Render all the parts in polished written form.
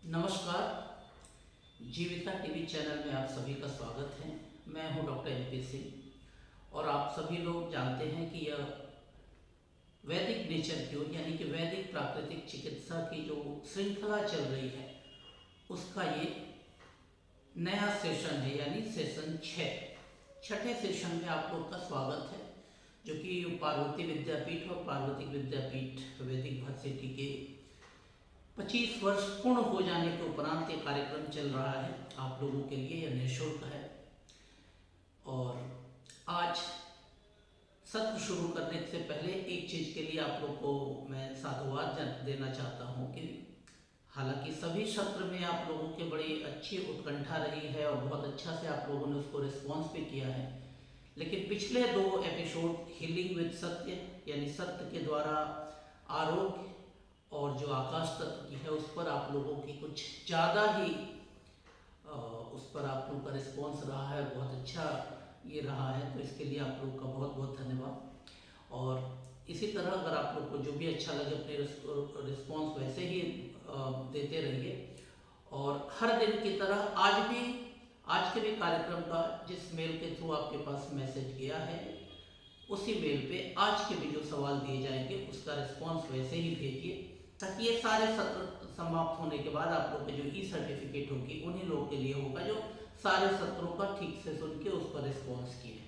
नमस्कार। जीविका TV channel में आप सभी का स्वागत है। मैं हूं डॉक्टर MP सिंह और आप सभी लोग जानते हैं कि यह वैदिक नेचर क्योर यानी कि वैदिक प्राकृतिक चिकित्सा की जो श्रृंखला चल रही है उसका ये नया सेशन है, यानी सेशन 6। छठे सेशन में आप लोग का स्वागत है, जो कि पार्वती विद्यापीठ और पार्वती विद्यापीठ वैदिक वर्सिटी के 25 वर्ष पूर्ण हो जाने के उपरांत ये कार्यक्रम चल रहा है। आप लोगों के लिए यह निःशुल्क है। और आज सत्र शुरू करने से पहले एक चीज़ के लिए आप लोग को मैं साधुवाद देना चाहता हूँ कि हालांकि सभी सत्र में आप लोगों के बड़ी अच्छी उत्कंठा रही है और बहुत अच्छा से आप लोगों ने उसको रिस्पॉन्स भी किया है, लेकिन पिछले 2 एपिसोड हीलिंग विद सत्य यानी सत्य के द्वारा आरोग्य और जो आकाश तत्व की है उस पर आप लोगों की कुछ ज़्यादा ही उस पर आप लोगों का रिस्पॉन्स रहा है, बहुत अच्छा ये रहा है। तो इसके लिए आप लोगों का बहुत बहुत धन्यवाद। और इसी तरह अगर आप लोग को जो भी अच्छा लगे अपने रिस्पॉन्स वैसे ही देते रहिए। और हर दिन की तरह आज के भी कार्यक्रम का जिस मेल के थ्रू आपके पास मैसेज गया है उसी मेल पे आज के भी जो सवाल दिए जाएंगे उसका रिस्पॉन्स वैसे ही भेजिए, ताकि ये सारे सत्र समाप्त होने के बाद आप लोग के जो सर्टिफिकेट होगी उन्हीं लोगों के लिए होगा जो सारे सत्रों का ठीक से सुन के उस पर रिस्पॉन्स किए।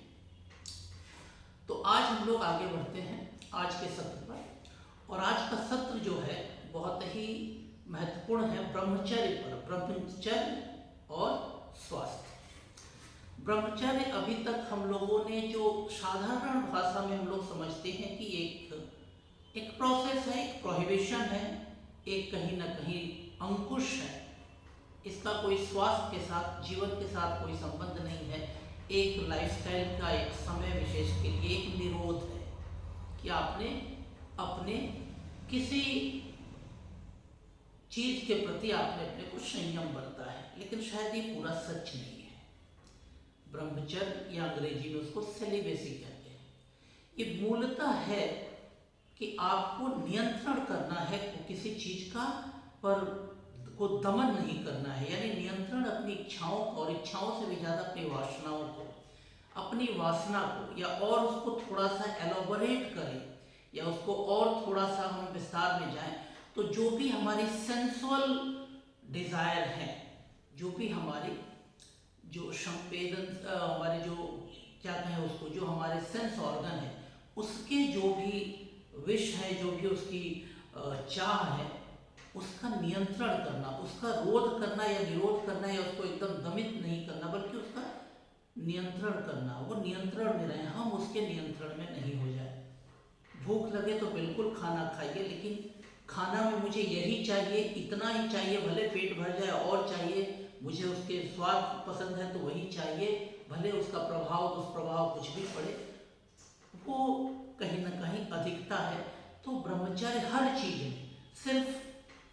तो आज हम लोग आगे बढ़ते हैं आज के सत्र पर। और आज का सत्र जो है बहुत ही महत्वपूर्ण है ब्रह्मचर्य पर, ब्रह्मचर्य और स्वास्थ्य। ब्रह्मचर्य अभी तक हम लोगों ने जो साधारण भाषा में हम लोग समझते हैं कि एक प्रोसेस है, एक प्रोहिबिशन है, एक कहीं ना कहीं अंकुश है। इसका कोई स्वास्थ्य के साथ, जीवन के साथ कोई संबंध नहीं है। एक लाइफस्टाइल का एक समय विशेष के लिए एक निरोध है कि आपने अपने किसी चीज के प्रति आपने अपने को संयम बरता है, लेकिन शायद ये पूरा सच नहीं है। ब्रह्मचर्य या अंग्रेजी में उसको सेलिबेसी कहते हैं। ये मूलतः है कि आपको नियंत्रण करना है किसी चीज का, पर को दमन नहीं करना है, यानी नियंत्रण अपनी इच्छाओं और इच्छाओं से भी ज्यादा अपनी वासनाओं को, अपनी वासना को, या और उसको थोड़ा सा एलोबरेट करें या उसको और थोड़ा सा हम विस्तार में जाएं तो जो भी हमारी सेंसुअल डिजायर है, जो भी हमारी जो संवेदन हमारे जो क्या कहें उसको, जो हमारे सेंस ऑर्गन है उसके जो भी विश है, जो भी उसकी चाह है, उसका नियंत्रण करना, उसका रोध करना या निरोध करना, या उसको एकदम दमित नहीं करना बल्कि उसका नियंत्रण करना। वो नियंत्रण में रहे, हम उसके नियंत्रण में नहीं हो जाए। भूख लगे तो बिल्कुल खाना खाइए, लेकिन खाना में मुझे यही चाहिए, इतना ही चाहिए, भले पेट भर जाए और चाहिए, मुझे उसके स्वाद पसंद है तो वही चाहिए, भले उसका प्रभाव दुष्प्रभाव कुछ भी पड़े, वो कहीं ना कहीं अधिकता है। तो ब्रह्मचर्य हर चीज में, सिर्फ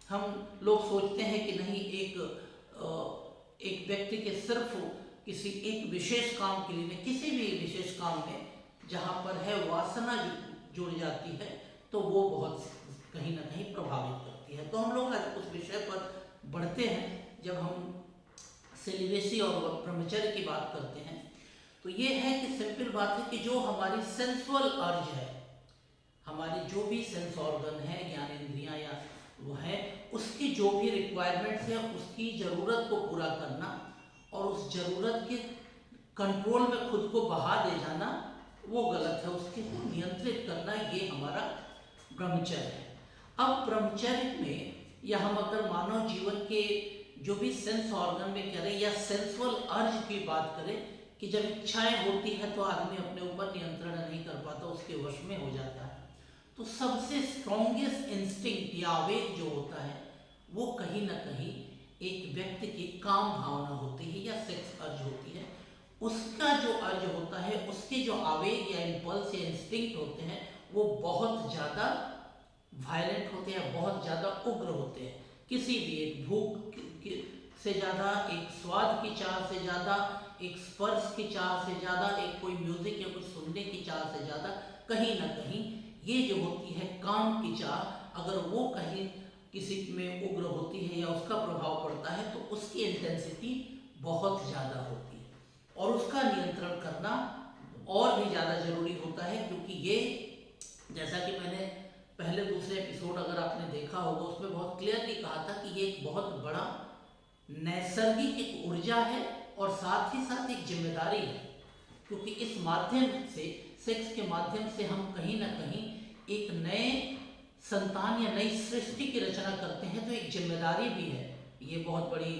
हम लोग सोचते हैं कि नहीं एक व्यक्ति के सिर्फ किसी एक विशेष काम के लिए, किसी भी विशेष काम में जहाँ पर है वासना जुड़ जाती है तो वो बहुत कहीं ना कहीं प्रभावित करती है। तो हम लोग आज उस विषय पर बढ़ते हैं। जब हम सेलिबेसी और ब्रह्मचर्य की बात करते हैं तो ये है कि सिंपल बात है कि जो हमारी सेंसुअल अर्ज है, हमारी जो भी सेंस ऑर्गन है, ज्ञानेंद्रियां या वो है, उसकी जो भी रिक्वायरमेंट्स है उसकी ज़रूरत को पूरा करना और उस ज़रूरत के कंट्रोल में खुद को बहा दे जाना वो गलत है। उसके को नियंत्रित करना ये हमारा ब्रह्मचर्य है। अब ब्रह्मचर्य में या हम अगर मानव जीवन के जो भी सेंस ऑर्गन में करें या सेंसुअल अर्ज की बात करें कि जब इच्छाएं होती है तो आदमी अपने ऊपर नियंत्रण नहीं कर पाता, उसके वश में हो जाता है। तो सबसे स्ट्रॉन्गेस्ट इंस्टिंक्ट या आवेग जो होता है वो कहीं ना कहीं एक व्यक्ति की काम भावना होती है या सेक्स अर्ज होती है। उसका जो अर्ज होता है, उसके जो आवेग या इम्पल्स या इंस्टिंक्ट होते हैं वो बहुत ज़्यादा वायलेंट होते हैं, बहुत ज़्यादा उग्र होते हैं। किसी भी एक भूख से ज़्यादा, एक स्वाद की चाह से ज़्यादा, एक स्पर्श की चाह से ज़्यादा, एक कोई म्यूजिक या कुछ सुनने की चाह से ज़्यादा, कहीं ना कहीं ये जो होती है काम की चाह, अगर वो कहीं किसी में उग्र होती है या उसका प्रभाव पड़ता है तो उसकी इंटेंसिटी बहुत ज़्यादा होती है और उसका नियंत्रण करना और भी ज़्यादा जरूरी होता है, क्योंकि ये जैसा कि मैंने पहले दूसरे एपिसोड अगर आपने देखा होगा उसमें बहुत क्लियरली कहा था कि ये एक बहुत बड़ा नैसर्गिक एक ऊर्जा है और साथ ही साथ एक जिम्मेदारी है, क्योंकि इस माध्यम से, सेक्स के माध्यम से हम कहीं ना कहीं एक नए संतान या नई सृष्टि की रचना करते हैं, तो एक जिम्मेदारी भी है ये बहुत बड़ी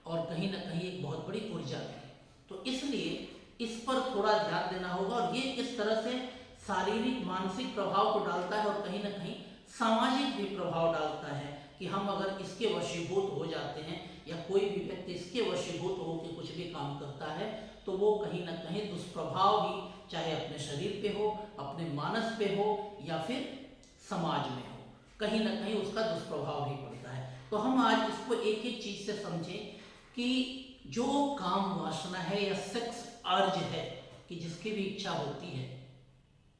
और कहीं ना कहीं एक बहुत बड़ी ऊर्जा भी है। तो इसलिए इस पर थोड़ा ध्यान देना होगा और ये किस तरह से शारीरिक मानसिक प्रभाव को डालता है और कहीं ना कहीं सामाजिक भी प्रभाव डालता है कि हम अगर इसके वशीभूत हो जाते हैं या कोई भी व्यक्ति इसके वशीभूत होकर कुछ भी काम करता है तो वो कहीं ना कहीं दुष्प्रभाव भी चाहे अपने शरीर पे हो, अपने मानस पे हो या फिर समाज में हो, कहीं ना कहीं उसका दुष्प्रभाव भी पड़ता है। तो हम आज इसको एक एक चीज से समझें कि जो काम वासना है या सेक्स अर्ज है कि जिसकी भी इच्छा होती है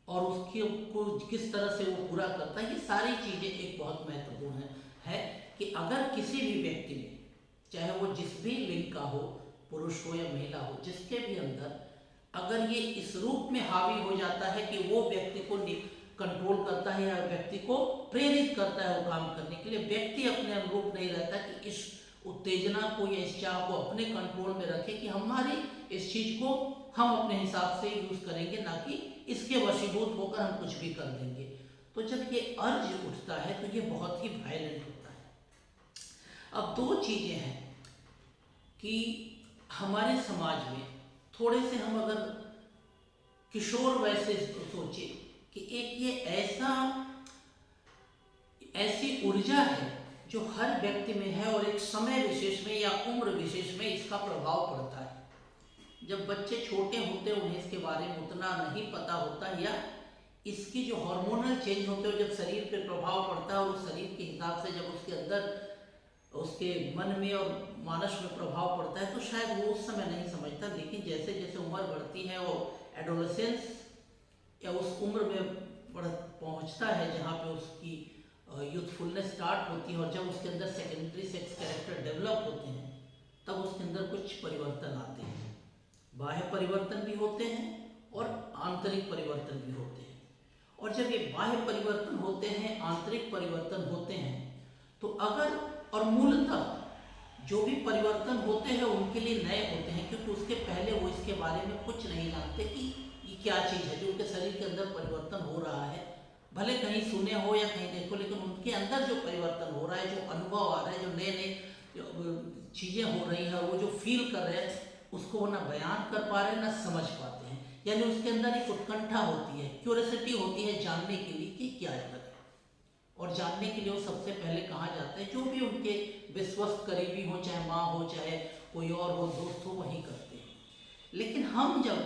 और उसके को किस तरह से वो पूरा करता है, ये सारी चीजें एक बहुत महत्वपूर्ण है कि अगर किसी भी व्यक्ति में, चाहे वो जिस भी लिंग का हो, पुरुष हो या महिला हो, जिसके भी अंदर अगर ये इस रूप में हावी हो जाता है कि वो व्यक्ति को कंट्रोल करता है या व्यक्ति को प्रेरित करता है वो काम करने के लिए, व्यक्ति अपने अनुरूप नहीं रहता कि इस उत्तेजना को या इस चाह को अपने कंट्रोल में रखे कि हमारी इस चीज को हम अपने हिसाब से यूज करेंगे, ना कि इसके वशीभूत होकर हम कुछ भी कर देंगे। तो जब ये अर्ज उठता है तो ये बहुत ही वायलेंट होता है। अब दो चीजें हैं कि हमारे समाज में थोड़े से हम अगर किशोर वैसे सोचे कि एक ये ऐसी ऊर्जा है जो हर व्यक्ति में है और एक समय विशेष में या उम्र विशेष में इसका प्रभाव पड़ता है। जब बच्चे छोटे होते हैं उन्हें इसके बारे में उतना नहीं पता होता, या इसकी जो हार्मोनल चेंज होते हैं जब शरीर पे प्रभाव पड़ता है और उस शरीर के हिसाब से जब उसके अंदर उसके मन में और मानस में प्रभाव पड़ता है तो शायद वो उस समय नहीं समझता, लेकिन जैसे जैसे उम्र बढ़ती है और एडोलेसेंस या उस उम्र में पहुंचता है जहाँ पे उसकी यूथफुलनेस स्टार्ट होती है और जब उसके अंदर सेकेंडरी सेक्स कैरेक्टर डेवलप होते हैं तब उसके अंदर कुछ परिवर्तन आते हैं। बाह्य परिवर्तन भी होते हैं और आंतरिक परिवर्तन भी होते हैं। और जब ये बाह्य परिवर्तन होते हैं, आंतरिक परिवर्तन होते हैं, तो अगर और मूलतः जो भी परिवर्तन होते हैं उनके लिए नए होते हैं, क्योंकि उसके पहले वो इसके बारे में कुछ नहीं जानते कि ये क्या चीज़ है जो उनके शरीर के अंदर परिवर्तन हो रहा है। भले कहीं सुने हो या कहीं देखो, लेकिन उनके अंदर जो परिवर्तन हो रहा है, जो अनुभव आ रहा है, जो नए नए चीज़ें हो रही हैं, वो जो फील कर रहे हैं उसको वो ना बयान कर पा रहे हैं ना समझ पाते हैं। यानी उसके अंदर एक उत्कंठा होती है, क्यूरियोसिटी होती है जानने के लिए कि क्या है। और जानने के लिए वो सबसे पहले कहाँ जाते हैं, जो भी उनके विश्वस्त करीबी हो, चाहे माँ हो चाहे कोई और हो, दोस्त हो, वहीं करते हैं। लेकिन हम जब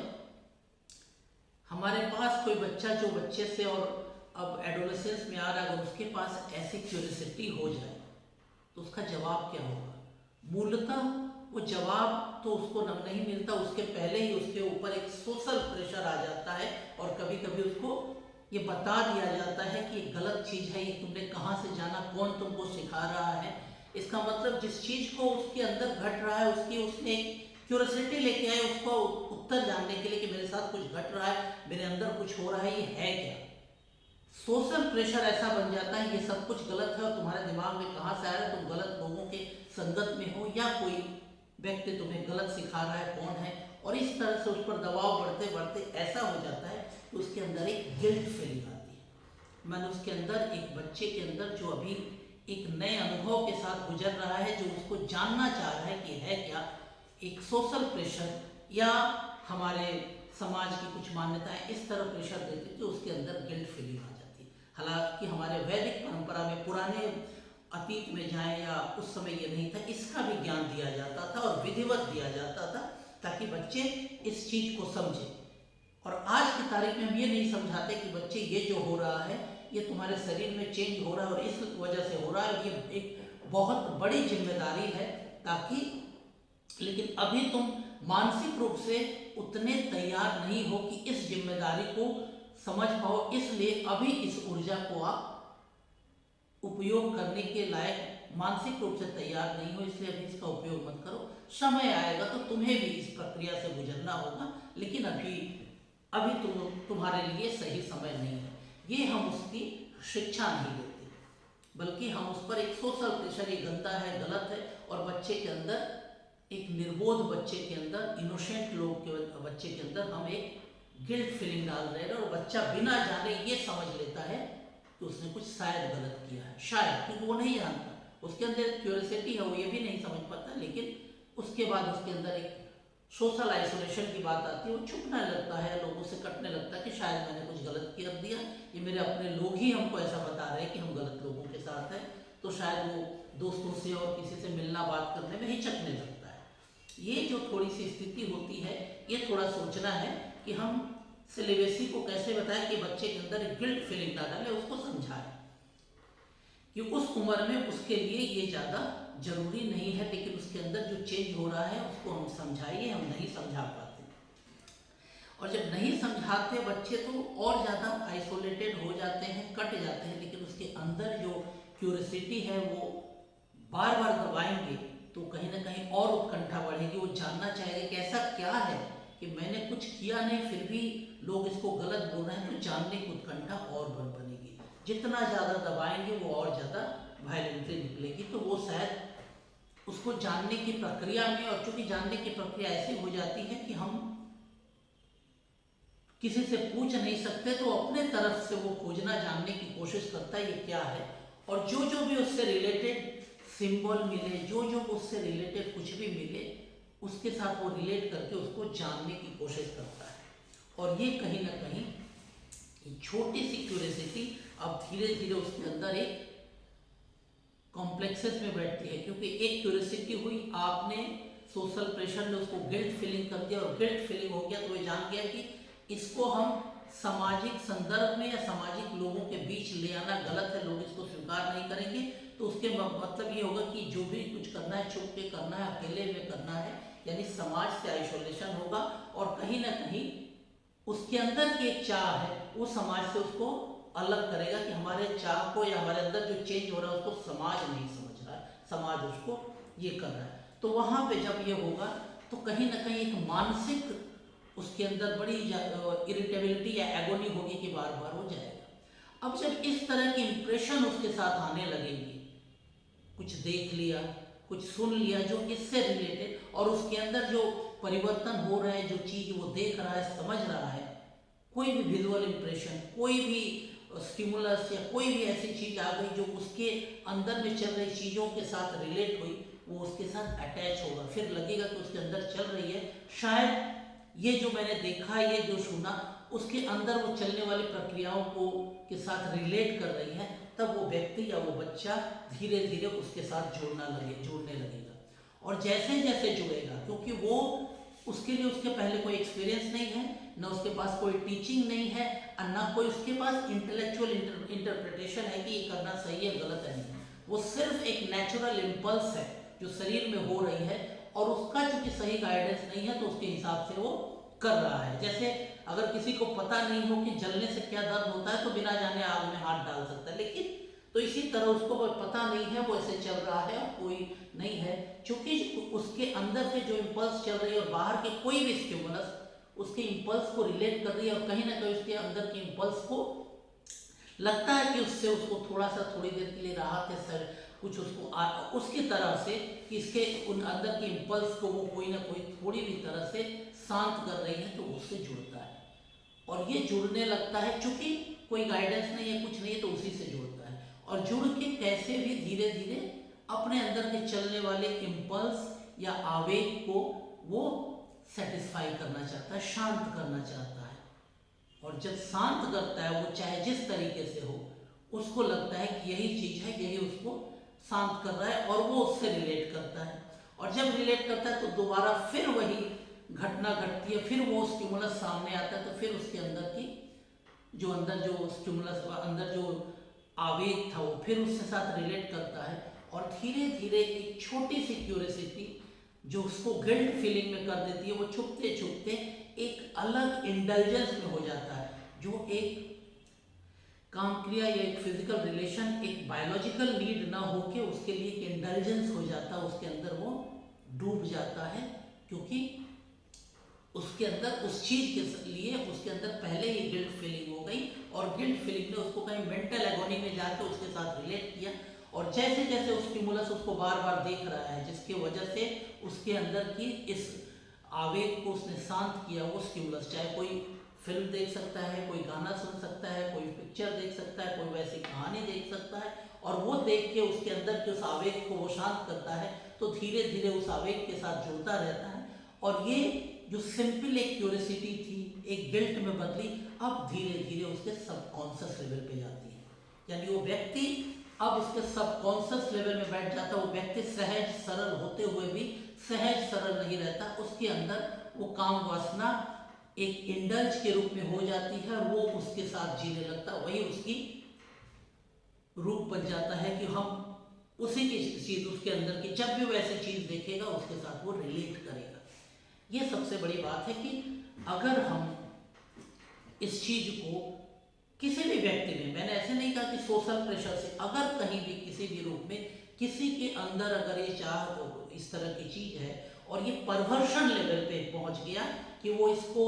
हमारे पास कोई बच्चा जो बच्चे से और अब एडोलेसेंस में आ रहा है, अगर उसके पास ऐसी क्यूरियोसिटी हो जाए तो उसका जवाब क्या होगा? मूलतः वो जवाब तो उसको नहीं मिलता, उसके पहले ही उसके ऊपर एक सोशल प्रेशर आ जाता है और कभी कभी उसको ये बता दिया जाता है कि ये गलत चीज़ है, ये तुमने कहाँ से जाना, कौन तुमको सिखा रहा है। इसका मतलब जिस चीज़ को उसके अंदर घट रहा है उसने क्यूरियोसिटी लेके आए उसको उत्तर जानने के लिए कि मेरे साथ कुछ घट रहा है, मेरे अंदर कुछ हो रहा है, ये है क्या। सोशल प्रेशर ऐसा बन जाता है ये सब कुछ गलत है और तुम्हारे दिमाग में कहाँ से आ रहा है, तुम गलत लोगों के संगत में हो या कोई व्यक्ति तुम्हें गलत सिखा रहा है, कौन है। और इस तरह से उस पर दबाव बढ़ते बढ़ते ऐसा हो जाता है कि उसके अंदर एक गिल्ट फीलिंग आती है। मैंने उसके अंदर एक बच्चे के अंदर जो अभी एक नए अनुभव के साथ गुजर रहा है, जो उसको जानना चाह रहा है कि है क्या, एक सोशल प्रेशर या हमारे समाज की कुछ मान्यताएं इस तरह प्रेशर देती कि उसके अंदर गिल्ट फीलिंग आ जाती है। हालांकि हमारे वैदिक परंपरा में पुराने अतीत में जाए या उस समय ये नहीं था, इसका भी ज्ञान दिया जाता था और विधिवत दिया जाता था ताकि बच्चे इस चीज को समझें। और आज की तारीख में हम ये नहीं समझाते कि बच्चे ये जो हो रहा है ये तुम्हारे शरीर में चेंज हो रहा है और इस वजह से हो रहा है, ये एक बहुत बड़ी जिम्मेदारी है ताकि, लेकिन अभी तुम मानसिक रूप से उतने तैयार नहीं हो कि इस जिम्मेदारी को समझ पाओ, इसलिए अभी इस ऊर्जा को आप उपयोग करने के लायक मानसिक रूप से तैयार नहीं हो, इसलिए अभी इसका उपयोग मत करो। समय आएगा तो तुम्हें भी इस प्रक्रिया से गुजरना होगा, लेकिन अभी अभी तुम्हारे लिए सही समय नहीं है। ये हम उसकी शिक्षा नहीं देते, बल्कि हम उस पर एक सोशल प्रेशर, ये गंदा है, गलत है, और बच्चे के अंदर, एक निर्बोध बच्चे के अंदर, इनोसेंट लोग के बच्चे के अंदर हम एक गिल्ट फीलिंग डाल रहे हैं, और बच्चा बिना जाने ये समझ लेता है कि उसने कुछ शायद गलत किया है, शायद, क्योंकि वो नहीं जानता, उसके अंदर क्यूरियोसिटी है, वो ये भी नहीं समझ पाता। लेकिन उसके बाद उसके अंदर एक सोशल आइसोलेशन की बात आती है, वो छुपने लगता है, लोगों से कटने लगता है कि शायद मैंने कुछ गलत कर दिया, ये मेरे अपने लोग ही हमको ऐसा बता रहे हैं कि हम गलत लोगों के साथ हैं, तो शायद वो दोस्तों से और किसी से मिलना, बात करने में हिचकने लगता है। ये जो थोड़ी सी स्थिति होती है, ये थोड़ा सोचना है कि हम सिलेबसी को कैसे बताएं कि बच्चे के अंदर गिल्ट फीलिंग ना डालें, उसको समझाएं कि उस उम्र में उसके लिए ये ज़्यादा जरूरी नहीं है, लेकिन उसके अंदर जो चेंज हो रहा है उसको हम समझाइए, हम नहीं समझा पाते। और जब नहीं समझाते बच्चे तो और ज़्यादा आइसोलेटेड हो जाते हैं, कट जाते हैं, लेकिन उसके अंदर जो क्यूरियोसिटी है वो बार बार दबाएंगे तो कहीं ना कहीं और उत्कंठा बढ़ेगी, वो जानना चाहेगा कि ऐसा क्या है कि मैंने कुछ किया नहीं फिर भी लोग इसको गलत बोल रहे हैं, तो जानने की उत्कंठा और बनेगी। जितना ज़्यादा दबाएंगे वो और ज़्यादा वायलेंटली निकलेगी, तो वो शायद उसको जानने की प्रक्रिया में, और चूंकि जानने की प्रक्रिया ऐसी हो जाती है कि हम किसी से पूछ नहीं सकते, तो अपने तरफ से वो खोजना, जानने की कोशिश करता है ये क्या है, और जो जो भी उससे रिलेटेड सिंबल मिले, जो जो उससे रिलेटेड कुछ भी मिले, उसके साथ वो रिलेट करके उसको जानने की कोशिश करता है। और ये कहीं ना कहीं छोटी सी क्यूरियोसिटी अब धीरे धीरे उसके अंदर एक कॉम्प्लेक्सेस में बैठती है, क्योंकि एक क्यूरियोसिटी हुई, आपने सोशल प्रेशर ने उसको गिल्ट फीलिंग कर दिया, और गिल्ट फीलिंग हो गया तो वो जान गया कि इसको हम सामाजिक संदर्भ में या सामाजिक लोगों के बीच ले आना गलत है, लोग इसको स्वीकार नहीं करेंगे, तो उसके मतलब ये होगा कि जो भी कुछ करना है छुप के करना है, अकेले में करना है, यानी समाज से आइसोलेशन होगा, और कहीं ना कहीं उसके अंदर की एक चाह है वो समाज से उसको अलग करेगा कि हमारे चाह को या हमारे अंदर जो चेंज हो रहा है उसको समाज नहीं समझ रहा है, समाज उसको ये कर रहा है। तो वहाँ पे जब ये होगा तो कहीं ना कहीं एक मानसिक उसके अंदर बड़ी इरिटेबिलिटी या एगोनी होगी कि बार बार हो जाएगा। अब जब इस तरह की इंप्रेशन उसके साथ आने लगेंगे, कुछ देख लिया, कुछ सुन लिया जो इससे रिलेटेड, और उसके अंदर जो परिवर्तन हो रहा है, जो चीज़ वो देख रहा है, समझ रहा है, कोई भी विजुअल इंप्रेशन, कोई भी स्टिमुलस या कोई भी ऐसी चीज़ आ गई जो उसके अंदर में चल रही चीज़ों के साथ रिलेट हुई, वो उसके साथ अटैच होगा, फिर लगेगा कि उसके अंदर चल रही है, शायद ये जो मैंने देखा, ये जो सुना, उसके अंदर वो चलने वाली प्रक्रियाओं को के साथ रिलेट कर रही है, तब वो व्यक्ति या वो बच्चा धीरे धीरे उसके साथ जुड़ने लगेगा। और जैसे जैसे जुड़ेगा, क्योंकि वो उसके लिए उसके पहले कोई एक्सपीरियंस नहीं है, ना उसके पास कोई टीचिंग नहीं है, और ना कोई उसके पास इंटेलेक्चुअल इंटरप्रिटेशन है कि ये करना सही है गलत है नहीं, वो सिर्फ एक नेचुरल इम्पल्स है जो शरीर में हो रही है, और उसका चूंकि सही गाइडेंस नहीं है तो उसके हिसाब से वो कर रहा है। जैसे अगर किसी को पता नहीं हो कि जलने से क्या दर्द होता है तो बिना जाने आग में हाथ डाल सकता है, लेकिन तो इसी तरह उसको पता नहीं है, वो ऐसे चल रहा है, कोई नहीं है, क्योंकि उसके अंदर से जो इम्पल्स चल रही है और बाहर के कोई भी स्टिमुलस उसके इम्पल्स को रिलेट कर रही है, और कहीं ना कहीं उसके अंदर के इम्पल्स को लगता है कि उससे उसको थोड़ा सा थोड़ी देर के लिए राहत है, सर कुछ उसको उसकी तरफ से कि इसके उन अंदर के इम्पल्स को वो कोई ना कोई थोड़ी भी तरह से शांत कर रही है, तो उससे जुड़ता है, और ये जुड़ने लगता है, चूंकि कोई गाइडेंस नहीं है, कुछ नहीं है, तो उसी से जुड़ता है, और जुड़ के कैसे भी धीरे धीरे अपने अंदर के चलने वाले इम्पल्स या आवेग को वो सेटिस्फाई करना चाहता है, शांत करना चाहता है, और जब शांत करता है वो चाहे जिस तरीके से हो, उसको लगता है कि यही चीज़ है, यही उसको शांत कर रहा है, और वो उससे रिलेट करता है, और जब रिलेट करता है तो दोबारा फिर वही घटना घटती है, फिर वो स्टिमुलस सामने आता है, तो फिर उसके अंदर की जो अंदर जो स्टिमुलस अंदर जो आवेग था वो फिर उसके साथ रिलेट करता है, और धीरे धीरे एक छोटी सी क्यूरियोसिटी जो उसको गिल्ट फीलिंग में कर देती है, वो छुपते छुपते एक अलग इंडल्जेंस में हो जाता है, जो एक काम क्रिया या एक फिजिकल रिलेशन एक बायोलॉजिकल नीड ना होके उसके लिए एक इंटेलिजेंस हो जाता है, उसके अंदर वो डूब जाता है, क्योंकि उसके अंदर उस चीज के लिए उसके अंदर पहले ही गिल्ट फीलिंग हो गई, और गिल्ट फीलिंग ने उसको कहीं मेंटल एगोनी में जाकर उसके साथ रिलेट किया, और जैसे जैसे उस स्टिमुलस उसको बार बार देख रहा है, जिसकी वजह से उसके अंदर की इस आवेग को उसने शांत किया, वो स्टिमुलस, चाहे कोई फिल्म देख सकता है, कोई गाना सुन सकता है, कोई पिक्चर देख सकता है, कोई वैसी कहानी देख सकता है, और वो देख के उसके अंदर के उस आवेग को वो शांत करता है, तो धीरे धीरे उस आवेग के साथ जुड़ता रहता है, और ये जो सिंपल एक क्यूरियोसिटी थी एक गिल्ट में बदली, अब धीरे धीरे उसके सबकॉन्शियस लेवल पे जाती है, यानी वो व्यक्ति अब उसके सबकॉन्शियस लेवल में बैठ जाता है। वो व्यक्ति सहज सरल होते हुए भी सहज सरल नहीं रहता, उसके अंदर वो काम वासना एक इंडल्ज के रूप में हो जाती है, वो उसके साथ जीने लगता, वही उसकी रूप बन जाता है कि हम उसी की चीज उसके अंदर की जब भी वो ऐसी चीज देखेगा उसके साथ वो रिलेट करेगा। ये सबसे बड़ी बात है कि अगर हम इस चीज को किसी भी व्यक्ति में, मैंने ऐसे नहीं कहा कि सोशल प्रेशर से, अगर कहीं भी किसी भी रूप में किसी के अंदर अगर ये चाह इस तरह की चीज है और ये परवर्शन लेवल पे पहुंच गया कि वो इसको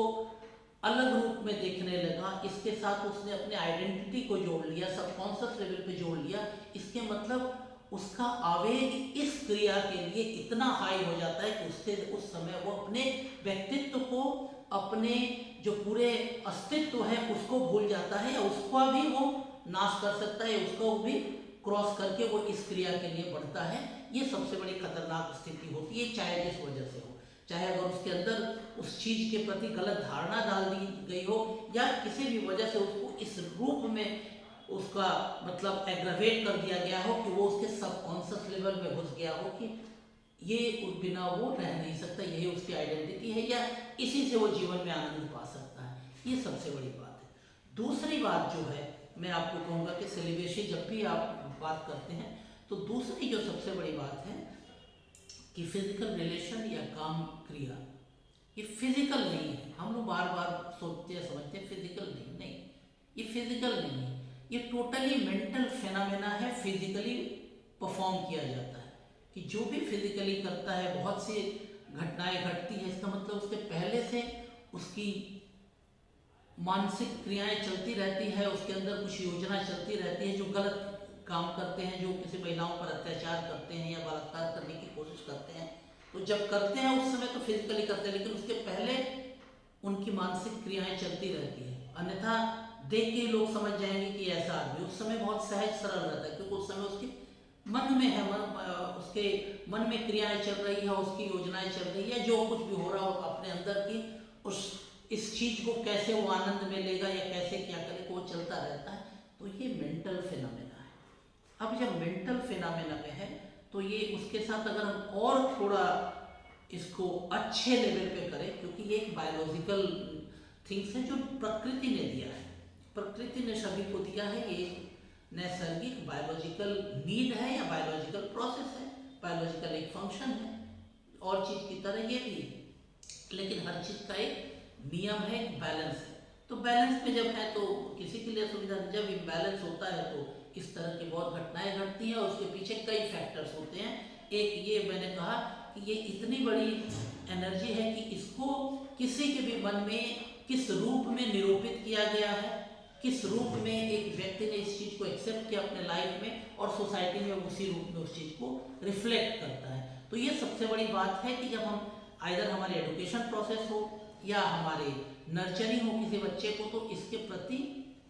अलग रूप में देखने लगा, इसके साथ उसने अपने आइडेंटिटी को जोड़ लिया, सबकॉन्शियस लेवल पे जोड़ लिया, इसके मतलब उसका आवेग इस क्रिया के लिए इतना हाई हो जाता है कि उससे उस समय वो अपने व्यक्तित्व को, अपने जो पूरे अस्तित्व है उसको भूल जाता है, या उसका भी वो नाश कर सकता है, उसको भी क्रॉस करके वो इस क्रिया के लिए बढ़ता है। ये सबसे बड़ी खतरनाक स्थिति होती है, चाहे जिस वजह से हो, चाहे अगर उसके अंदर उस चीज के प्रति गलत धारणा डाल दी गई हो, या किसी भी वजह से उसको इस रूप में उसका मतलब एग्रावेट कर दिया गया हो कि वो उसके सबकॉन्शियस लेवल में घुस गया हो कि ये बिना वो रह नहीं सकता, यही उसकी आइडेंटिटी है, या इसी से वो जीवन में आनंद पा सकता है। ये सबसे बड़ी बात है। दूसरी बात जो है मैं आपको कहूँगा कि सेलिब्रेसी जब भी आप बात करते हैं तो दूसरी जो सबसे बड़ी बात है कि फिजिकल रिलेशन या काम क्रिया ये फिजिकल नहीं है। हम लोग बार बार सोचते हैं समझते हैं फिजिकल नहीं, ये फिजिकल नहीं है, ये टोटली मेंटल फेनामेना है, फिजिकली परफॉर्म किया जाता है कि जो भी फिजिकली करता है बहुत सी घटनाएं घटती है, इसका मतलब उसके पहले से उसकी मानसिक क्रियाएं चलती रहती है, उसके अंदर कुछ योजना चलती रहती है, जो गलत काम करते हैं, जो किसी महिलाओं पर अत्याचार करते हैं या बलात्कार करने की कोशिश करते हैं, तो जब करते हैं उस समय तो फिजिकली करते हैं, लेकिन उसके पहले उनकी मानसिक क्रियाएं चलती रहती है, अन्यथा देख के लोग समझ जाएंगे कि ऐसा आदमी उस समय बहुत सहज सरल रहता है, क्योंकि उस समय उसके मन में है, उसके मन में क्रियाएं चल रही है, उसकी योजनाएं चल रही है, जो कुछ भी हो रहा हो अपने अंदर की उस इस चीज को कैसे वो आनंद में लेगा या कैसे क्या करे वो चलता रहता है। तो ये मेंटल फिनोमेना है। अब जब मेंटल फिनोमेना में है तो ये उसके साथ अगर हम और थोड़ा इसको अच्छे लेवल पे करें, क्योंकि ये एक बायोलॉजिकल थिंग्स है जो प्रकृति ने दिया है, प्रकृति ने सभी को दिया है, ये नैसर्गिक बायोलॉजिकल नीड है या बायोलॉजिकल प्रोसेस है, बायोलॉजिकल एक फंक्शन है, और चीज की तरह ये भी है, लेकिन हर चीज का एक नियम है, एक बैलेंस है। तो बैलेंस में जब है तो किसी के लिए सुविधा, जब इम्बैलेंस होता है तो इस तरह की बहुत घटनाएं घटती हैं, और उसके पीछे कई फैक्टर्स होते हैं। एक ये मैंने कहा कि ये इतनी बड़ी एनर्जी है कि इसको किसी के भी मन में किस रूप में निरूपित किया गया है, किस रूप में एक व्यक्ति ने इस चीज को एक्सेप्ट किया अपने लाइफ में, और सोसाइटी में उसी रूप में उस चीज को रिफ्लेक्ट करता है। तो ये सबसे बड़ी बात है कि जब हम आइदर हमारे एजुकेशन प्रोसेस हो या हमारे नर्चरिंग हो किसी बच्चे को, तो इसके प्रति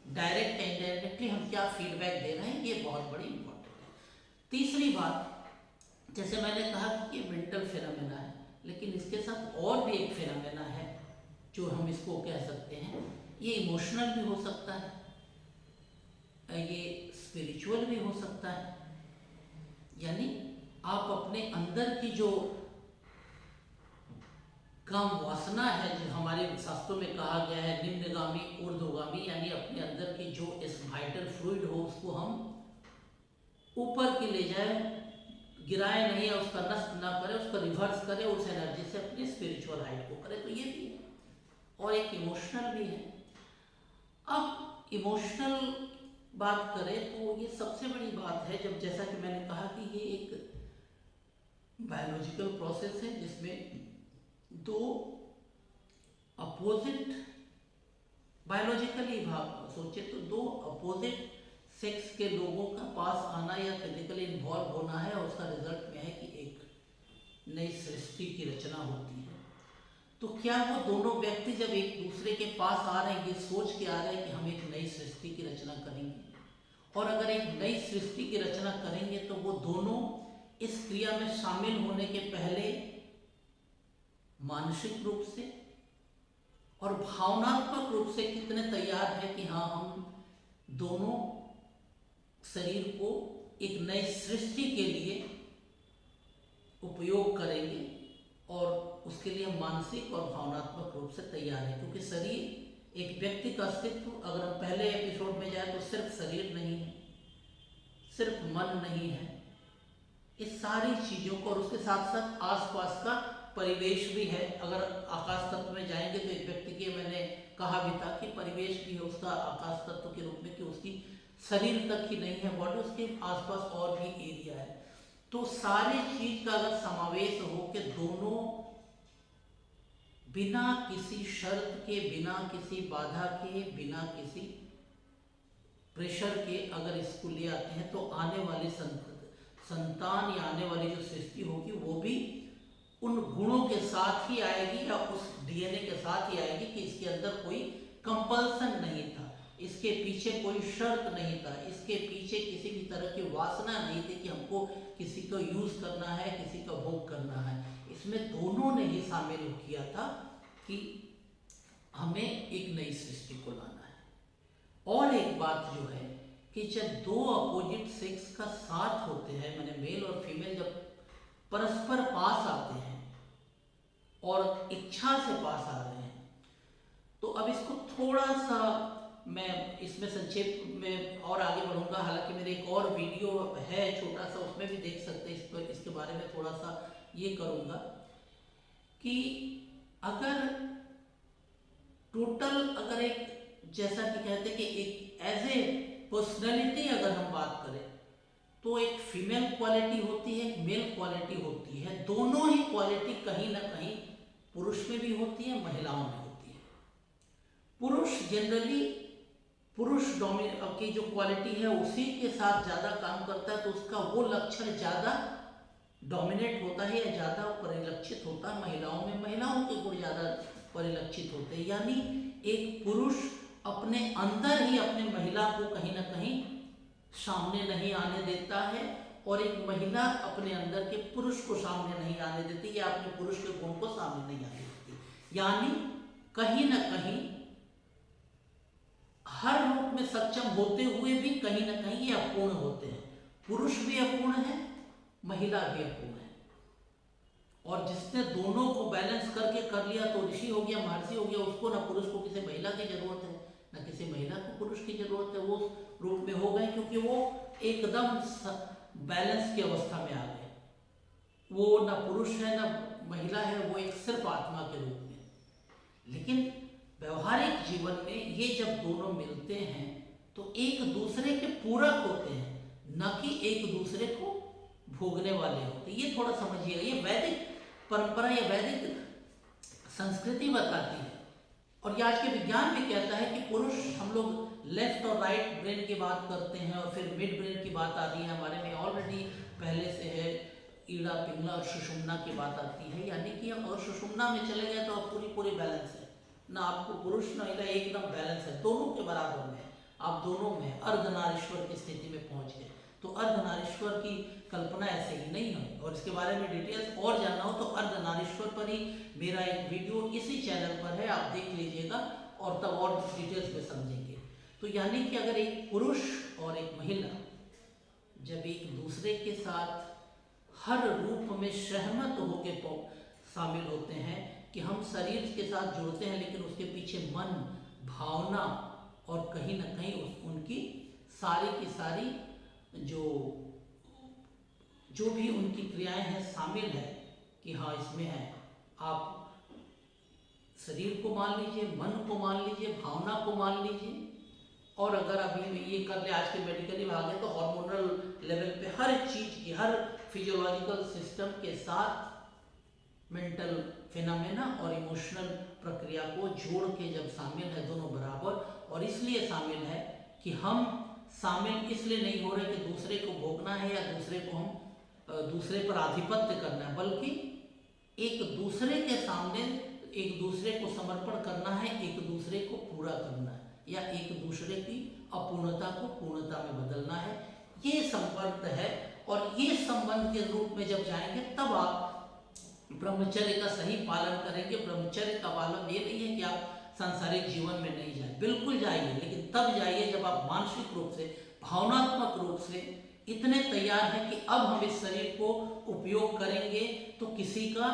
डायरेक्ट या इनडायरेक्टली हम क्या फीडबैक दे रहे हैं, ये बहुत बड़ी इंपॉर्टेंट है। तीसरी बात, जैसे मैंने कहा कि ये मेंटल फिनोमेना है, लेकिन इसके साथ और भी एक फिनोमेना है जो हम इसको कह सकते हैं, ये इमोशनल भी हो सकता है, ये स्पिरिचुअल भी हो सकता है, यानी आप अपने अंदर की जो काम वासना है, जो हमारे शास्त्रों में कहा गया है निम्नगामी ऊर्ध्वगामी, यानी अपने अंदर की जो इस वाइटल फ्लूइड हो उसको हम ऊपर की ले जाए, गिराए नहीं, या उसका नष्ट ना करे, उसका रिवर्स करे, उस एनर्जी से अपनी स्पिरिचुअल हाइट को करे, तो ये भी है। और एक इमोशनल भी है। अब इमोशनल बात करें तो ये सबसे बड़ी बात है, जब जैसा कि मैंने कहा कि ये एक बायोलॉजिकल प्रोसेस है जिसमें दो अपोजिट, बायोलॉजिकली भाव सोचे तो दो अपोजिट सेक्स के लोगों का पास आना या फिजिकली इन्वॉल्व होना है, और उसका रिजल्ट में है कि एक नई सृष्टि की रचना होती है। तो क्या वो दोनों व्यक्ति जब एक दूसरे के पास आ रहे हैं, ये सोच के आ रहे हैं कि हम एक नई सृष्टि की रचना करेंगे, और अगर एक नई सृष्टि की रचना करेंगे तो वो दोनों इस क्रिया में शामिल होने के पहले मानसिक रूप से और भावनात्मक रूप से कितने तैयार है कि हाँ, हम दोनों शरीर को एक नई सृष्टि के लिए उपयोग करेंगे, और उसके लिए मानसिक और भावनात्मक रूप से तैयार है। क्योंकि शरीर एक व्यक्ति का अस्तित्व, अगर हम पहले एपिसोड में जाए तो सिर्फ शरीर नहीं है, सिर्फ मन नहीं है, इस सारी चीज़ों को, और उसके साथ साथ आसपास का परिवेश भी है। अगर आकाश तत्व में जाएंगे तो एक व्यक्ति के, मैंने कहा भी था कि परिवेश भी है उसका आकाश तत्व के रूप में, कि उसकी शरीर तक ही नहीं है बॉडी, उसके आसपास और भी एरिया है। तो सारी चीज का अगर समावेश हो के दोनों बिना किसी शर्त के, बिना किसी बाधा के, बिना किसी प्रेशर के अगर इसको ले आते हैं, तो आने वाली संतान या आने वाली जो सृष्टि होगी वो भी उन गुणों के साथ ही आएगी, या उस डीएनए के साथ ही आएगी कि इसके अंदर कोई कंपल्सन नहीं था, इसके पीछे कोई शर्त नहीं था, इसके पीछे किसी भी तरह की वासना नहीं थी कि हमको किसी को यूज करना है, किसी का भोग करना है। इसमें दोनों ने ही शामिल किया था कि हमें एक नई सृष्टि को लाना है। और एक बात जो है कि जब दो अपोजिट सेक्स का साथ होते हैं, माने मेल और फीमेल जब परस्पर पास आते हैं और इच्छा से पास आ रहे हैं, तो अब इसको थोड़ा सा मैं इसमें संक्षेप में और आगे बढ़ूंगा। हालांकि मेरे एक और वीडियो है छोटा सा, उसमें भी देख सकते हैं, इस पर इसके बारे में थोड़ा सा ये करूंगा कि अगर टोटल, अगर एक, जैसा कि कहते हैं कि एक एज ए पर्सनैलिटी अगर हम बात करें, तो एक फीमेल क्वालिटी होती है, एक मेल क्वालिटी होती है। दोनों ही क्वालिटी कहीं ना कहीं पुरुष में भी होती है, महिलाओं में होती है। पुरुष जनरली, पुरुष की जो क्वालिटी है उसी के साथ ज़्यादा काम करता है, तो उसका वो लक्षण ज़्यादा डोमिनेट होता है या ज़्यादा परिलक्षित होता है। महिलाओं में महिलाओं के गुण ज़्यादा परिलक्षित होते हैं। यानी एक पुरुष अपने अंदर ही अपने महिला को कहीं ना कहीं सामने नहीं आने देता है, और एक महिला अपने अंदर के पुरुष को सामने नहीं आने देती, या अपने पुरुष के गुण को सामने नहीं आने देती। यानी कहीं ना कहीं हर रूप में सक्षम होते हुए भी कहीं ना कहीं ये अपूर्ण होते हैं। पुरुष भी अपूर्ण है, महिला भी अपूर्ण है, और जिसने दोनों को बैलेंस करके कर लिया तो ऋषि हो गया, महर्षि हो गया। उसको ना पुरुष को किसी महिला की जरूरत है, ना किसी महिला को पुरुष की जरूरत है। वो रूप में हो गए क्योंकि वो एकदम बैलेंस की अवस्था में आ गए। वो ना पुरुष है ना महिला है, वो एक सिर्फ आत्मा के रूप में। लेकिन व्यवहारिक जीवन में ये जब दोनों मिलते हैं तो एक दूसरे के पूरक होते हैं, न कि एक दूसरे को भोगने वाले होते। ये थोड़ा समझिएगा, ये वैदिक परंपरा या वैदिक संस्कृति बताती है। और ये आज के विज्ञान भी कहता है कि पुरुष, हम लोग लेफ्ट और राइट ब्रेन की बात करते हैं, और फिर मिड ब्रेन की बात आती है हमारे में, ऑलरेडी पहले से है, ईड़ा पिंगला और सुषुम्ना की बात आती है। यानी कि अगर सुषुम्ना में चले गए तो अब पूरी बैलेंस है, ना आपको पुरुष ना महिला, एकदम बैलेंस है, दोनों के बराबर में है, आप दोनों में अर्धनारीश्वर की स्थिति में पहुंच गए। तो अर्धनारीश्वर की कल्पना ऐसे ही नहीं है, और इसके बारे में डिटेल्स और जानना हो तो अर्धनारीश्वर पर ही मेरा एक वीडियो इसी चैनल पर है, आप देख लीजिएगा, और तब और डिटेल्स में समझेंगे। तो यानी कि अगर एक पुरुष और एक महिला जब एक दूसरे के साथ हर रूप में सहमत होकर शामिल होते हैं कि हम शरीर के साथ जुड़ते हैं, लेकिन उसके पीछे मन, भावना और कहीं ना कहीं उनकी सारी की सारी जो भी उनकी क्रियाएं हैं शामिल है कि हाँ इसमें है। आप शरीर को मान लीजिए, मन को मान लीजिए, भावना को मान लीजिए, और अगर अभी ये कर ले, आज के मेडिकली भाग है तो हार्मोनल लेवल पे हर चीज की, हर फिजियोलॉजिकल सिस्टम के साथ मेंटल फिनोमेना और इमोशनल प्रक्रिया को जोड़ के जब शामिल है दोनों बराबर, और इसलिए शामिल है कि हम शामिल इसलिए नहीं हो रहे कि दूसरे को भोगना है या दूसरे को हम दूसरे पर आधिपत्य करना है, बल्कि एक दूसरे के सामने एक दूसरे को समर्पण करना है, एक दूसरे को पूरा करना है, या एक दूसरे की अपूर्णता को पूर्णता में बदलना है। ये संबंध है, और ये संबंध के रूप में जब जाएंगे तब आप ब्रह्मचर्य का सही पालन करेंगे। ब्रह्मचर्य का पालन ये नहीं है कि आप सांसारिक जीवन में नहीं जाए, बिल्कुल जाइए, लेकिन तब जाइए जब आप मानसिक रूप से, भावनात्मक रूप से इतने तैयार हैं कि अब हम इस शरीर को उपयोग करेंगे तो किसी का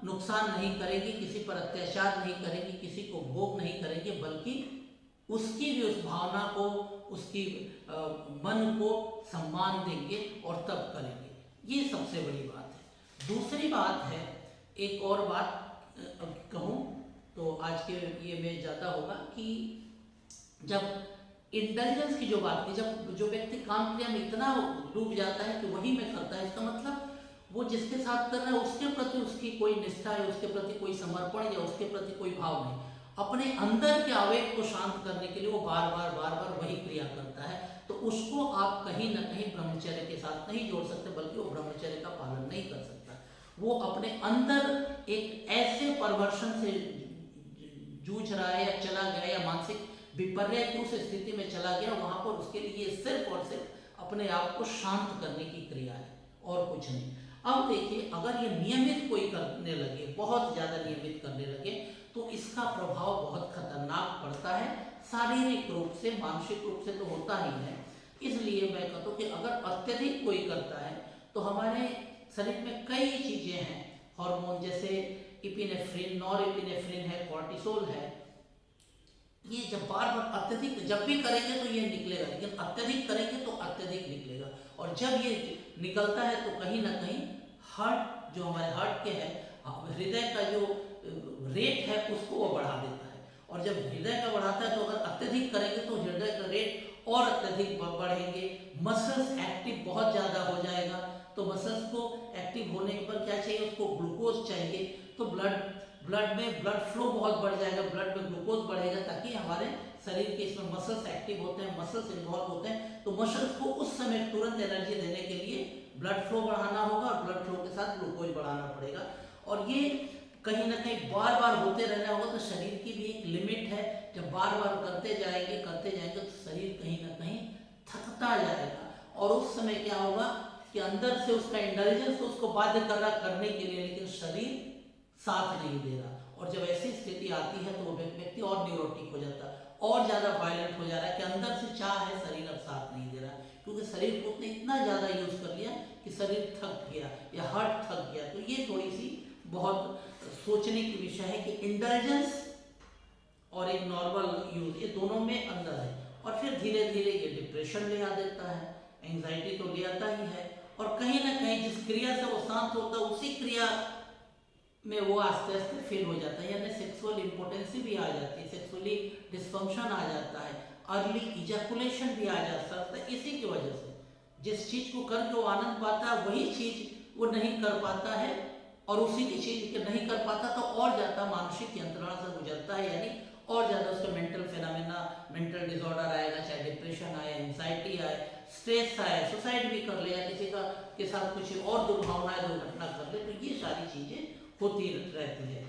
नुकसान नहीं करेंगे, किसी पर अत्याचार नहीं करेंगे, किसी को भोग नहीं करेंगे, बल्कि उसकी भी उस भावना को, उसकी मन को सम्मान देंगे और तब करेंगे। ये सबसे बड़ी बात है। दूसरी बात है, एक और बात कहूँ तो आज के ये में ज़्यादा होगा कि जब इंटेलिजेंस की जो बात की, जब जो व्यक्ति काम क्रिया में इतना डूब जाता है कि वही में करता है, इसका मतलब वो जिसके साथ कर रहा है उसके प्रति उसकी कोई निष्ठा है, उसके प्रति कोई समर्पण या उसके प्रति कोई भाव नहीं। अपने अंदर के आवेग को शांत करने के लिए वो बार बार वही क्रिया करता है, तो उसको आप कहीं ना कहीं ब्रह्मचर्य के साथ नहीं जोड़ सकते, बल्कि वो ब्रह्मचर्य का पालन नहीं कर सकता। वो अपने अंदर एक ऐसे परवर्षण से जूझ रहा है या चला गया, या मानसिक विपर्य की उस स्थिति में चला गया, वहां पर उसके लिए सिर्फ और सिर्फ अपने आप को शांत करने की क्रिया है और कुछ नहीं। अब देखिए, अगर ये नियमित कोई करने लगे, बहुत ज्यादा नियमित करने लगे, तो इसका प्रभाव बहुत खतरनाक पड़ता है, शारीरिक रूप से, मानसिक रूप से तो होता ही है। इसलिए मैं कहता हूँ कि अगर अत्यधिक कोई करता है तो हमारे शरीर में कई चीजें हैं, हार्मोन जैसे इपिनेफ्रिन, नॉरएपिनेफ्रिन है, कॉर्टिसोल है, ये जब बार अत्यधिक जब भी करेंगे तो ये निकलेगा, लेकिन अत्यधिक करेंगे तो अत्यधिक निकलेगा। और जब ये निकलता है तो कहीं ना कहीं हार्ट, जो हमारे हार्ट के है, हृदय का जो रेट है उसको वो बढ़ा देता है। और जब हृदय का बढ़ाता है तो अगर अत्यधिक करेंगे तो हृदय का रेट और अत्यधिक बढ़ेंगे। मसल्स एक्टिव बहुत ज़्यादा हो जाएगा, तो मसल्स को एक्टिव होने पर क्या चाहिए, उसको ग्लूकोज चाहिए, तो ब्लड में ब्लड फ्लो बहुत बढ़ जाएगा, ब्लड में ग्लूकोज बढ़ेगा, ताकि हमारे शरीर के इसमें मसल्स एक्टिव होते हैं, मसल्स इन्वॉल्व होते हैं, तो मसल्स को उस समय तुरंत एनर्जी देने के लिए ब्लड फ्लो बढ़ाना होगा, और ब्लड फ्लो के साथ ग्लूकोज बढ़ाना पड़ेगा। और ये कहीं ना कहीं बार बार होते रहना होगा, तो शरीर की भी एक लिमिट है। जब बार बार करते जाएंगे तो शरीर कहीं ना कहीं थकता जाएगा, और उस समय क्या होगा कि अंदर से उसका इंटेलिजेंस उसको बाध्य कर रहा करने के लिए, लेकिन शरीर साथ नहीं दे रहा। और जब ऐसी स्थिति आती है तो वो व्यक्ति और न्यूरोटिक हो जाता है, और ज्यादा वायलेंट हो जा रहा है कि अंदर से चाह है, शरीर अब साथ नहीं दे रहा, क्योंकि शरीर को उसने इतना ज्यादा यूज कर लिया कि शरीर थक गया या हार्ट थक गया। तो ये थोड़ी सी बहुत सोचने की विषय है कि इंटेलिजेंस और एक नॉर्मल यूज, ये दोनों में अंदर है। और फिर धीरे धीरे ये डिप्रेशन ले आ देता है, एंजाइटी तो ले आता ही है, और कहीं ना कहीं जिस क्रिया से वो शांत होता है उसी क्रिया में वो आस्ते आस्ते फेल हो जाता है, यानी सेक्सुअल इम्पोटेंसी भी आ जाती है, सेक्सुअली डिस्फंक्शन आ जाता है, अर्ली इजैकुलेशन भी आ जाता है। इसी की वजह से जिस चीज को करके वो आनंद पाता है वही चीज वो नहीं कर पाता है, और उसी की चीज के नहीं कर पाता तो और ज्यादा मानसिक यंत्रणा से गुजरता है, यानी और ज्यादा उसका मेंटल फिनोमेना, मेंटल डिसऑर्डर आएगा, चाहे डिप्रेशन आए, एंजाइटी आए, स्ट्रेस आए, सुसाइड भी कर ले, या किसी का के साथ कुछ और दुर्भावनाएं, दुर्घटना कर ले, तो ये सारी चीजें होती रहती है।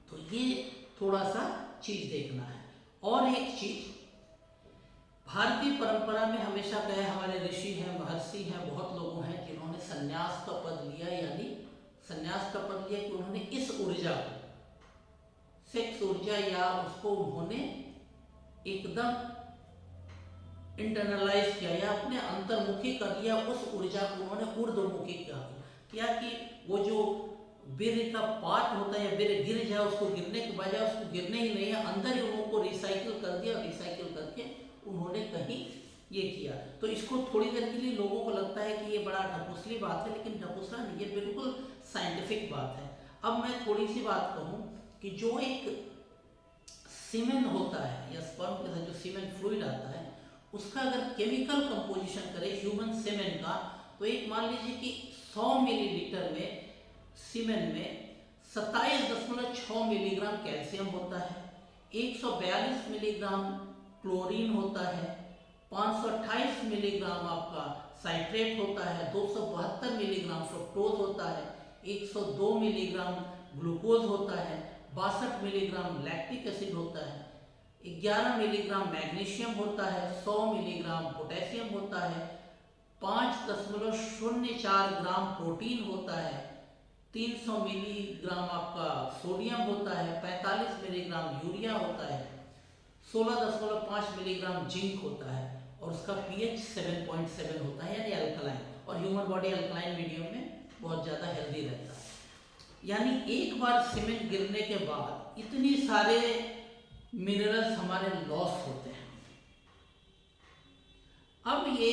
तो ये थोड़ा सा चीज देखना है। और एक चीज, भारतीय परंपरा में हमेशा कहे, हमारे ऋषि हैं, महर्षि हैं, बहुत लोग हैं जिन्होंने संन्यास का पद लिया, यानी संन्यास का पद लिया कि उन्होंने इस ऊर्जा को, सेक्स ऊर्जा, या उसको उन्होंने एकदम इंटरनलाइज किया या अपने अंतर्मुखी कर लिया। उस ऊर्जा को उन्होंने ऊर्ध्वमुखी किया कि वो जो वीर्य का पार्ट होता है, वीर्य गिर जाए, उसको गिरने के बजाय उसको गिरने ही नहीं है, अंदर ही उनको रिसाइकिल कर दिया, रिसाइकिल करके उन्होंने कहीं ये किया। तो इसको थोड़ी देर के लिए लोगों को लगता है कि ये बड़ा ढपुसली बात है, लेकिन ढपुसला नहीं, ये बिल्कुल साइंटिफिक बात है। अब मैं थोड़ी सी बात कहूँ कि जो एक सीमेन होता है या स्पर्म के साथ जो सीमेन फ्लूइड फ्लूइड आता है, उसका अगर केमिकल कंपोजिशन करें ह्यूमन सीमेन का, तो एक मान लीजिए कि 100 मिलीलीटर में सीमेन में 27.6 मिलीग्राम कैल्शियम होता है, 142 मिलीग्राम क्लोरीन होता है, 528 मिलीग्राम आपका साइट्रेट होता है, 272 मिलीग्राम फ्रुक्टोज होता है, 102 मिलीग्राम ग्लूकोज होता है, 62 मिलीग्राम लैक्टिक एसिड होता है, 11 मिलीग्राम मैग्नीशियम होता है, 100 मिलीग्राम पोटेशियम होता है, 5.04 ग्राम प्रोटीन होता है, 300 मिलीग्राम आपका सोडियम होता है, 45 मिलीग्राम यूरिया होता है, 16.5 मिलीग्राम जिंक होता है, और उसका पीएच 7.7 होता है, यानी अल्कलाइन। और ह्यूमन बॉडी अल्कलाइन मीडियम में बहुत ज़्यादा हेल्दी रहता है। यानी एक बार सीमेंट गिरने के बाद इतनी सारे मिनरल्स हमारे लॉस होते हैं। अब ये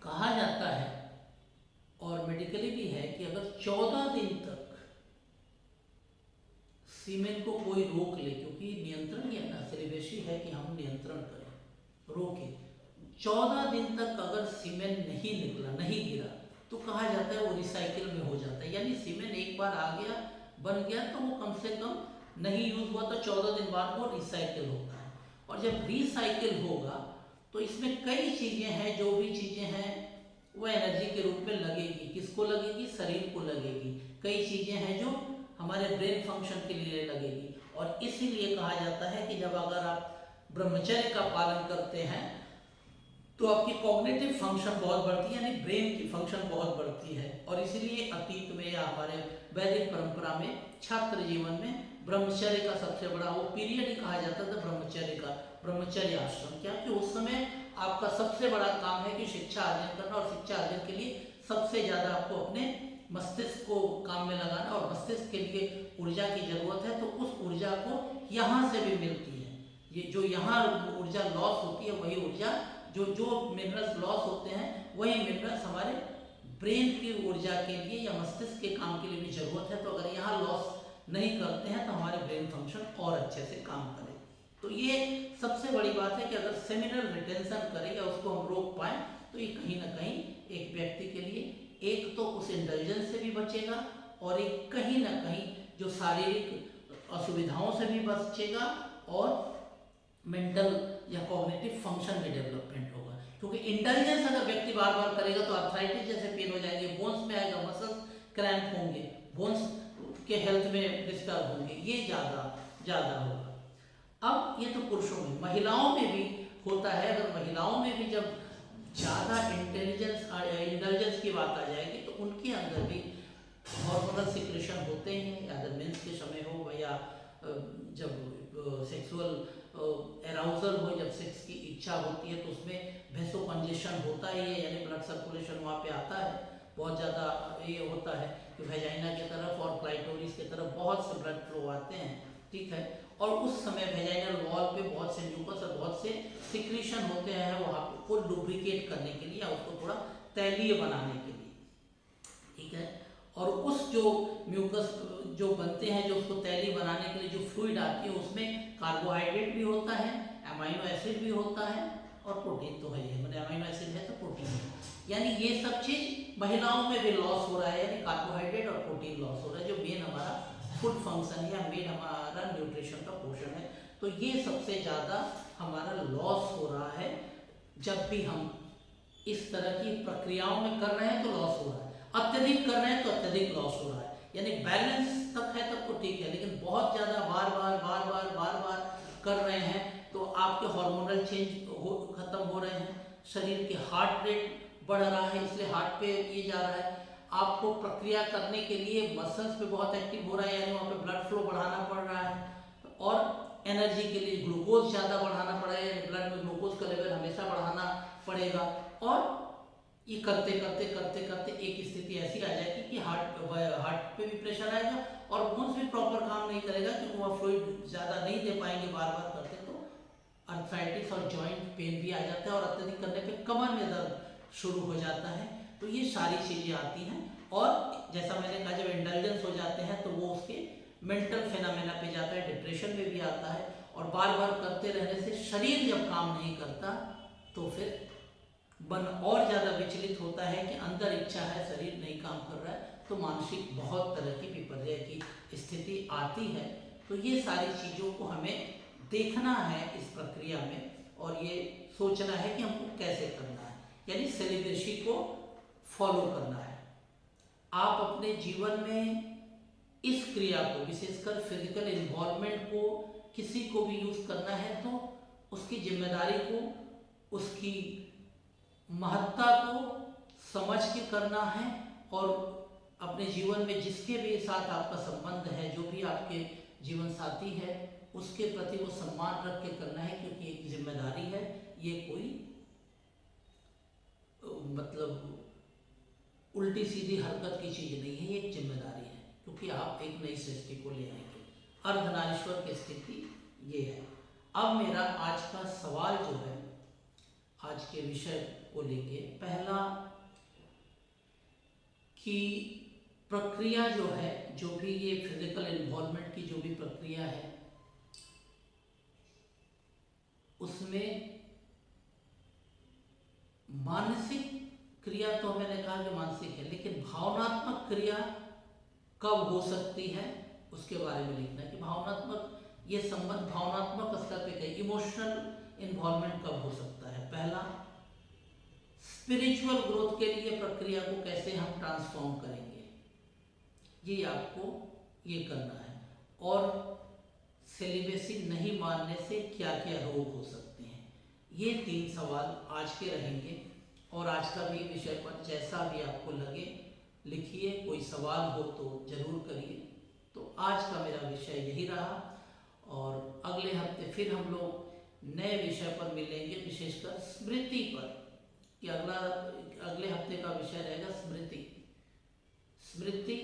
कहा जाता है और मेडिकली भी है कि अगर 14 दिन तक सीमेंट को कोई रोक ले, क्योंकि नियंत्रण ही है ना, सेलिब्रेसी है कि हम नियंत्रण करें, रोके, 14 दिन तक अगर सीमेंट नहीं निकला, नहीं गिरा, तो कहा जाता है वो रिसाइकिल में हो जाता है। यानी सीमेंट एक बार आ गया, बन गया, तो वो कम से कम नहीं यूज हुआ तो 14 दिन बाद वो रिसाइकिल होता है। और जब रिसाइकिल होगा तो इसमें कई चीज़ें हैं, जो भी चीज़ें हैं वो एनर्जी के रूप में लगेगी। किसको लगेगी? शरीर को लगेगी। कई चीज़ें हैं जो हमारे ब्रेन फंक्शन के लिए लगेगी। और इसीलिए कहा जाता है कि जब अगर आप ब्रह्मचर्य का पालन करते हैं तो आपकी कॉग्निटिव फंक्शन बहुत बढ़ती है, यानी ब्रेन की फंक्शन बहुत बढ़ती है। और इसीलिए अतीत में या हमारे वैदिक परंपरा में छात्र जीवन में ब्रह्मचर्य का सबसे बड़ा वो पीरियड ही कहा जाता था ब्रह्मचर्य का, ब्रह्मचर्य आश्रम। क्या कि उस समय आपका सबसे बड़ा काम है कि शिक्षा अर्जन करना, और शिक्षा अर्जन के लिए सबसे ज़्यादा आपको अपने मस्तिष्क को काम में लगाना, और मस्तिष्क के लिए ऊर्जा की जरूरत है, तो उस ऊर्जा को यहाँ से भी मिलती है। ये जो यहाँ ऊर्जा लॉस होती है, वही ऊर्जा जो मिनरल्स लॉस होते हैं, वही मिनरल्स हमारे ब्रेन की ऊर्जा के लिए या मस्तिष्क के काम के लिए भी जरूरत है। तो अगर यहाँ लॉस नहीं करते हैं तो हमारे ब्रेन फंक्शन और अच्छे से काम करे। तो ये सबसे बड़ी बात है कि अगर सेमिनल रिटेंशन करें या उसको हम रोक पाएँ तो ये कहीं ना कहीं एक व्यक्ति के लिए एक तो उस इंडल्जेंस से भी बचेगा, और एक कहीं ना कहीं जो शारीरिक असुविधाओं से भी बचेगा, और मेंटल या कॉग्निटिव फंक्शन में डेवलपमेंट होगा। क्योंकि इंटेलिजेंस अगर व्यक्ति बार बार करेगा तो आर्थराइटिस जैसे पेन हो जाएंगे, बोन्स में आएगा, मसल्स क्रैम्प होंगे, बोन्स के हेल्थ में डिस्टर्ब होंगे, ये ज़्यादा होगा। अब ये तो पुरुषों में, महिलाओं में भी होता है। अगर महिलाओं में भी जब ज़्यादा इंटेलिजेंस की बात आ जाएगी तो उनके अंदर भी हार्मोनल सिक्रेशन होते हैं, या अगर मेंस के समय हो या जब सेक्सुअल एराउजल हो, जब सेक्स की इच्छा होती है तो उसमें वेसोकंजेशन होता ही है, यानी ब्लड सर्कुलेशन वहाँ पे आता है, बहुत ज़्यादा ये होता है कि वेजाइना की तरफ और क्लाइटोरिस की तरफ बहुत से ब्लड फ्लो आते हैं, ठीक है। और उस समय वेजाइनल वॉल पे बहुत से म्यूकस और बहुत से सिक्रीशन होते हैं वहाँ को लुब्रिकेट करने के लिए, या उसको थोड़ा तैलीय बनाने के लिए, ठीक है। और उस जो म्यूकस जो बनते हैं, जो उसको तैलीय बनाने के लिए जो फ्लूइड आती है, उसमें कार्बोहाइड्रेट भी होता है, अमाइनो एसिड भी होता है, और प्रोटीन तो है ही, मतलब अमाइनो एसिड है तो प्रोटीन है। यानी ये सब चीज़ महिलाओं में भी लॉस हो रहा है, यानी कार्बोहाइड्रेट और प्रोटीन लॉस हो रहा है, जो मेन हमारा फूड फंक्शन है या मेन हमारा न्यूट्रिशन का पोर्शन है। तो ये सबसे ज़्यादा हमारा लॉस हो रहा है। जब भी हम इस तरह की प्रक्रियाओं में कर रहे हैं तो लॉस हो रहा है, अत्यधिक कर रहे हैं तो अत्यधिक लॉस हो रहा है। यानी बैलेंस तक है तब तो ठीक है, लेकिन बहुत ज़्यादा बार बार कर रहे हैं तो आपके हार्मोनल चेंज खत्म हो रहे हैं, शरीर के हार्ट रेट बढ़ रहा है, इसलिए हार्ट पे ये जा रहा है। आपको प्रक्रिया करने के लिए मसल्स पे बहुत एक्टिव हो रहा है, यानी वहाँ पे ब्लड फ्लो बढ़ाना पड़ रहा है, और एनर्जी के लिए ग्लूकोज ज़्यादा बढ़ाना पड़ रहा है, ब्लड में ग्लूकोज का लेवल हमेशा बढ़ाना पड़ेगा। और ये करते करते एक स्थिति ऐसी आ जाएगी कि हार्ट पे भी प्रेशर आएगा, और बोन्स भी प्रॉपर काम नहीं करेगा, क्योंकि वह फ्लूइड ज़्यादा नहीं दे पाएंगे बार करते, तो अर्थराइटिस और जॉइंट पेन भी आ जाता है, और अत्यधिक करने पे कमर में दर्द शुरू हो जाता है। तो ये सारी चीज़ें आती हैं, और जैसा मैंने कहा जब इंटेलिजेंस हो जाते हैं तो वो उसके मेंटल फेनामेना पे जाता है, डिप्रेशन में भी आता है, और बार करते रहने से शरीर जब काम नहीं करता तो फिर मन और ज़्यादा विचलित होता है कि अंदर इच्छा है, शरीर नहीं काम कर रहा है, तो मानसिक बहुत तरह की विपर्य की स्थिति आती है। तो ये सारी चीज़ों को हमें देखना है इस प्रक्रिया में, और ये सोचना है कि हमको कैसे करना है, यानी सेलिब्रेसी को फॉलो करना है। आप अपने जीवन में इस क्रिया को, विशेषकर फिजिकल इन्वॉल्वमेंट को किसी को भी यूज़ करना है तो उसकी जिम्मेदारी को, उसकी महत्ता को समझ के करना है, और अपने जीवन में जिसके भी साथ आपका संबंध है, जो भी आपके जीवन साथी है, उसके प्रति वो सम्मान रख के करना है, क्योंकि एक जिम्मेदारी है, ये कोई मतलब उल्टी सीधी हरकत की चीज़ नहीं है, ये एक जिम्मेदारी है, क्योंकि आप एक नई सृष्टि को ले आएंगे। अर्धनारीश्वर की स्थिति ये है। अब मेरा आज का सवाल जो है, आज के विषय को लेके, पहला कि प्रक्रिया जो है, जो भी ये फिजिकल इन्वॉल्वमेंट की जो भी प्रक्रिया है, उसमें मानसिक क्रिया तो मैंने कहा कि मानसिक है, लेकिन भावनात्मक क्रिया कब हो सकती है उसके बारे में लिखना है कि भावनात्मक, ये संबंध भावनात्मक स्तर पे कहीं इमोशनल इन्वॉल्वमेंट कब हो सकता है। पहला, स्पिरिचुअल ग्रोथ के लिए प्रक्रिया को कैसे हम ट्रांसफॉर्म करेंगे, ये आपको ये करना है। और सेलिब्रेसी नहीं मानने से क्या क्या रोग हो सकते हैं, ये 3 सवाल आज के रहेंगे। और आज का भी विषय पर जैसा भी आपको लगे लिखिए, कोई सवाल हो तो जरूर करिए। तो आज का मेरा विषय यही रहा, और अगले हफ्ते फिर हम लोग नए विषय पर मिलेंगे, विशेषकर स्मृति पर, कि अगले हफ्ते का विषय रहेगा स्मृति। स्मृति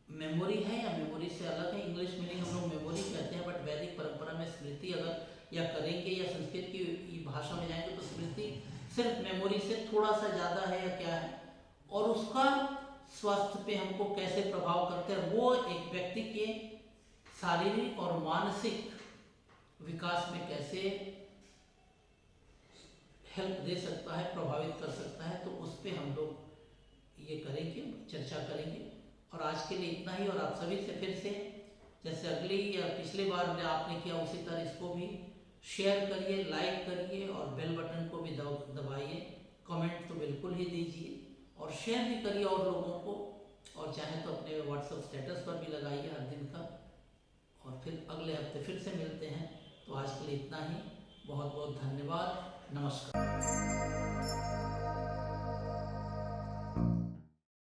मेमोरी है या मेमोरी से अलग है, इंग्लिश मीनिंग हम लोग मेमोरी कहते हैं, बट वैदिक परंपरा में स्मृति अगर या करेंगे या संस्कृत की भाषा में जाएंगे तो स्मृति सिर्फ मेमोरी से थोड़ा सा ज़्यादा है या क्या है, और उसका स्वास्थ्य पे हमको कैसे प्रभाव करते हैं, वो एक व्यक्ति के शारीरिक और मानसिक विकास में कैसे हेल्प दे सकता है, प्रभावित कर सकता है, तो उस पर हम लोग ये करेंगे, चर्चा करेंगे। और आज के लिए इतना ही, और आप सभी से फिर से जैसे अगली या पिछले बार आपने किया उसी तरह इसको भी शेयर करिए, लाइक करिए, और बेल बटन को भी दबाइए, कमेंट तो बिल्कुल ही दीजिए, और शेयर भी करिए और लोगों को, और चाहे तो अपने व्हाट्सएप स्टेटस पर भी लगाइए हर दिन का। और फिर अगले हफ्ते फिर से मिलते हैं। तो आज के लिए इतना ही, बहुत बहुत धन्यवाद, नमस्कार।